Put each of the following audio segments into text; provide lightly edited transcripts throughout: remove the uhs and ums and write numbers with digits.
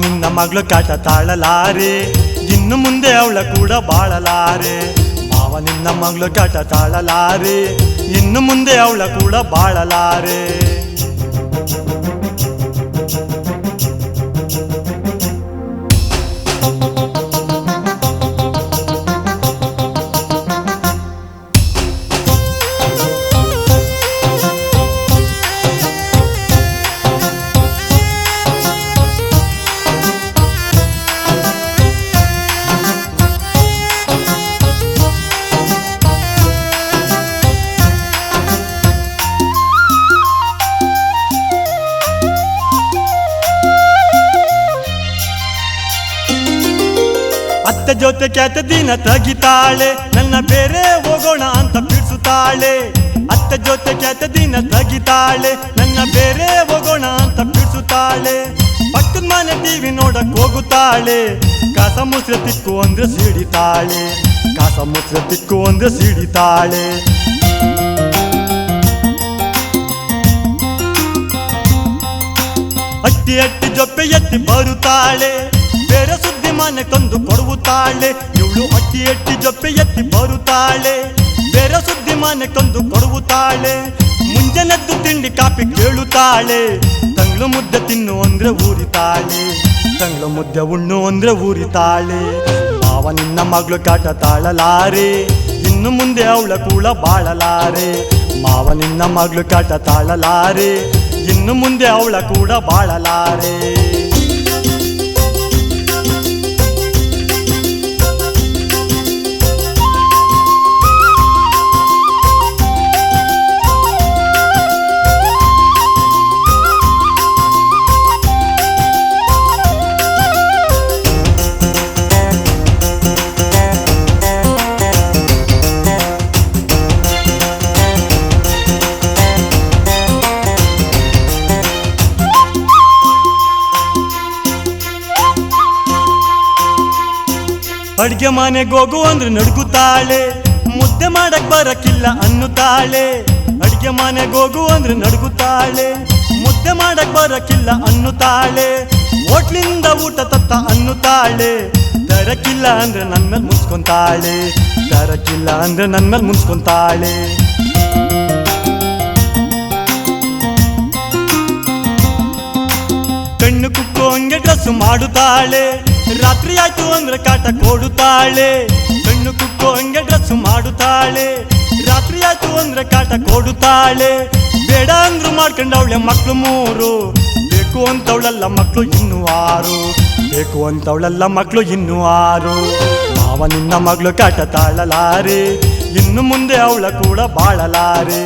ನಿನ್ನ ಮಗಳು ಕಾಟ ತಾಳಲಾರೆ, ಇನ್ನು ಮುಂದೆ ಅವಳ ಕೂಡ ಬಾಳಲಾರೆ. ಮಾವ ನಿನ್ನ ಮಗಳು ಕಾಟ ತಾಳಲಾರೆ, ಇನ್ನು ಮುಂದೆ ಅವಳ ಕೂಡ ಬಾಳಲಾರೆ. ಅತ್ತೆ ಜೊತೆ ಕ್ಯಾತ ದಿನ ತೆಗಿತಾಳೆ, ನನ್ನ ಬೇರೆ ಹೋಗೋಣ ಅಂತ ಬಿಡಿಸುತ್ತಾಳೆ. ಅತ್ತೆ ಜೊತೆ ಕ್ಯಾತ ದಿನ ತೆಗಿತಾಳೆ, ನನ್ನ ಬೇರೆ ಹೋಗೋಣ ಅಂತ ಬಿಡಿಸುತ್ತಾಳೆ. ಪಕ್ಕದ ಮನೆ ಟಿವಿ ನೋಡಕ್ ಹೋಗುತ್ತಾಳೆ, ಕಾಸ ಮುಸ್ರೆ ತಿಕ್ಕು ಅಂದ್ರೆ ಸಿಡಿತಾಳೆ, ಕಾಸ ಮುಸ್ರೆ ತಿಕ್ಕು ಅಂದ್ರೆ ಸಿಡಿತಾಳೆ. ಅಟ್ಟಿ ಅಟ್ಟಿ ಜೊಪ್ಪೆ ಎತ್ತಿ ಬರುತ್ತಾಳೆ, ಬೇರೆ ಸುದ್ದಿ ಮನೆ ತಂದು ಕೊಡುತ್ತಾಳೆ. ಇವಳು ಅಟ್ಟಿ ಅಟ್ಟಿ ಜೊಪ್ಪೆ ಎತ್ತಿ ಬರುತ್ತಾಳೆ, ಬೇರೆ ಸುದ್ದಿ ಮನೆ ತಂದು ಕೊಡುತ್ತಾಳೆ. ಮುಂಜಾನೆದ್ದು ತಿಂಡಿ ಕಾಪಿ ಕೇಳುತ್ತಾಳೆ, ತಂಗ್ಳು ಮುದ್ದೆ ತಿನ್ನು ಅಂದ್ರೆ ಊರಿತಾಳೆ, ತಂಗ್ಳು ಮುದ್ದೆ ಉಣ್ಣು ಅಂದ್ರೆ ಊರಿತಾಳೆ. ಮಾವ ನಿನ್ನ ಮಗಳು ಕಾಟ ತಾಳಲಾರೆ, ಇನ್ನು ಮುಂದೆ ಅವಳ ಕೂಡ ಬಾಳಲಾರೆ. ಮಾವ ನಿನ್ನ ಮಗಳು ಕಾಟ ತಾಳಲಾರೆ, ಇನ್ನು ಮುಂದೆ ಅವಳ ಕೂಡ ಬಾಳಲಾರೆ. ಅಡ್ಗೆ ಮನೆಗೆ ಹೋಗು ಅಂದ್ರೆ ನಡುಗುತ್ತಾಳೆ, ಮುದ್ದೆ ಮಾಡಕ್ ಬರಕ್ಕಿಲ್ಲ ಅನ್ನುತ್ತಾಳೆ. ಅಡ್ಗೆ ಮನೆಗೆ ಹೋಗು ಅಂದ್ರೆ ನಡುಗುತ್ತಾಳೆ, ಮುದ್ದೆ ಮಾಡಕ್ ಬರಕ್ಕಿಲ್ಲ ಅನ್ನುತ್ತಾಳೆ. ಹೋಟ್ಲಿಂದ ಊಟ ತತ್ತ ಅನ್ನುತ್ತಾಳೆ, ತರಕ್ಕಿಲ್ಲ ಅಂದ್ರೆ ನನ್ ಮೇಲೆ ಮುನ್ಸ್ಕೊಂತಾಳೆ, ತರಕ್ಕಿಲ್ಲ ಅಂದ್ರೆ ನನ್ ಮೇಲೆ ಮುನ್ಸ್ಕೊಂತಾಳೆ. ಕಣ್ಣು ಕುಕ್ಕೋ ಹಂಗೆ ಡ್ರೆಸ್ ಮಾಡುತ್ತಾಳೆ, ರಾತ್ರಿ ಆಯ್ತು ಅಂದ್ರೆ ಕಾಟ ಕೊಡುತ್ತಾಳೆ. ಕಣ್ಣು ಕುಕ್ಕೋ ಹಂಗೆ ಡ್ರೆಸ್ ಮಾಡುತ್ತಾಳೆ, ರಾತ್ರಿ ಆಯ್ತು ಅಂದ್ರೆ ಕಾಟ ಕೊಡುತ್ತಾಳೆ. ಬೇಡ ಅಂದ್ರು ಮಾಡ್ಕೊಂಡವಳೆ ಮಕ್ಳು ಮೂರು, ಬೇಕು ಅಂತವಳಲ್ಲ ಮಕ್ಳು ಇನ್ನೂ ಆರು, ಬೇಕು ಅಂತವಳಲ್ಲ ಮಕ್ಳು ಇನ್ನೂ ಆರು. ಮಾವ ನಿನ್ನ ಮಗಳು ಕಾಟ ತಾಳಲಾರೆ, ಇನ್ನು ಮುಂದೆ ಅವಳ ಕೂಡ ಬಾಳಲಾರೆ.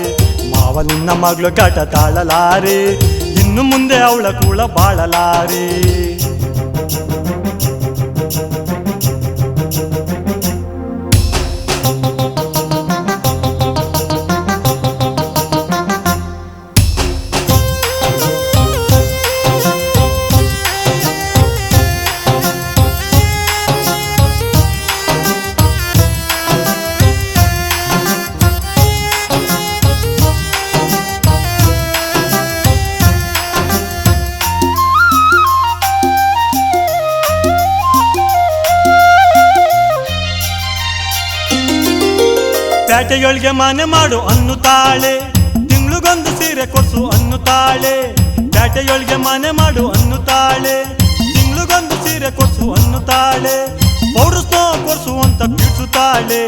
ಮಾವ ನಿನ್ನ ಮಗಳು ಕಾಟ ತಾಳಲಾರೆ, ಇನ್ನು ಮುಂದೆ ಅವಳ ಕೂಡ ಬಾಳಲಾರೆ. ಪೇಟೆಯೊಳಗೆ ಮನೆ ಮಾಡು ಅನ್ನುತ್ತಾಳೆ, ತಿಂಗ್ಳಿಗೊಂದು ಸೀರೆ ಕೊಡ್ಸು ಅನ್ನುತ್ತಾಳೆ. ಪೇಟೆಯೊಳಗೆ ಮನೆ ಮಾಡು ಅನ್ನುತ್ತಾಳೆ, ತಿಂಗ್ಳಿಗೊಂದು ಸೀರೆ ಕೊಡ್ಸು ಅನ್ನುತ್ತಾಳೆ. ಪೌಡರ್ ಸ್ನೋ ಕೊಡ್ಸು ಅಂತ ಬಿಡಿಸುತ್ತಾಳೆ,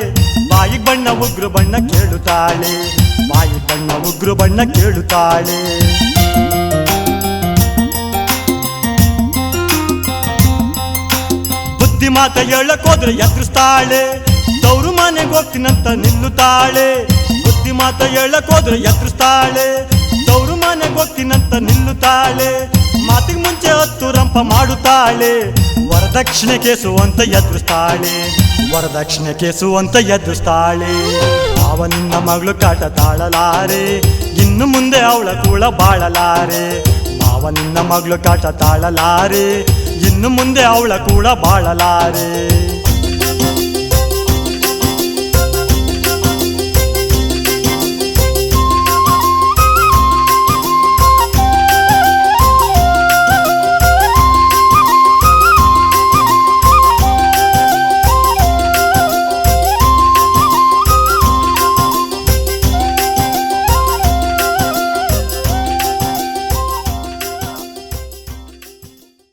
ಬಾಯಿಗೆ ಬಣ್ಣ ಉಗ್ರು ಬಣ್ಣ ಕೇಳುತ್ತಾಳೆ, ಬಾಯಿಗೆ ಬಣ್ಣ ಉಗ್ರು ಬಣ್ಣ ಕೇಳುತ್ತಾಳೆ. ಬುದ್ಧಿ ಮಾತ ಹೇಳಕ್ಕೋದ್ರೆ ಎದುರಿಸ್ತಾಳೆ, ತವರು ಮನೆಗೆ ಹೋಗ್ತೀನಂತ ನಿಲ್ಲುತ್ತಾಳೆ. ಬುದ್ಧಿ ಮಾತ ಹೇಳಕ್ಕೋದ್ರೆ ಎದುರಿಸ್ತಾಳೆ, ತವರು ಮನೆಗೆ ಹೋಗ್ತೀನಂತ ನಿಲ್ಲುತ್ತಾಳೆ. ಮಾತಿಗೆ ಮುಂಚೆ 10 ರಂಪ ಮಾಡುತ್ತಾಳೆ, ವರದಕ್ಷಿಣೆ ಕೇಸು ಅಂತ ಎದುರಿಸ್ತಾಳೆ, ವರದಕ್ಷಿಣೆ ಕೇಸು ಅಂತ ಎದುರಿಸ್ತಾಳೆ. ಮಾವ ನಿನ್ನ ಮಗಳು ಕಾಟ ತಾಳಲಾರೆ, ಇನ್ನು ಮುಂದೆ ಅವಳ ಕೂಡ ಬಾಳಲಾರೆ. ಮಾವ ನಿನ್ನ ಮಗಳು ಕಾಟ ತಾಳಲಾರೆ, ಇನ್ನು ಮುಂದೆ ಅವಳ ಕೂಡ ಬಾಳಲಾರೆ.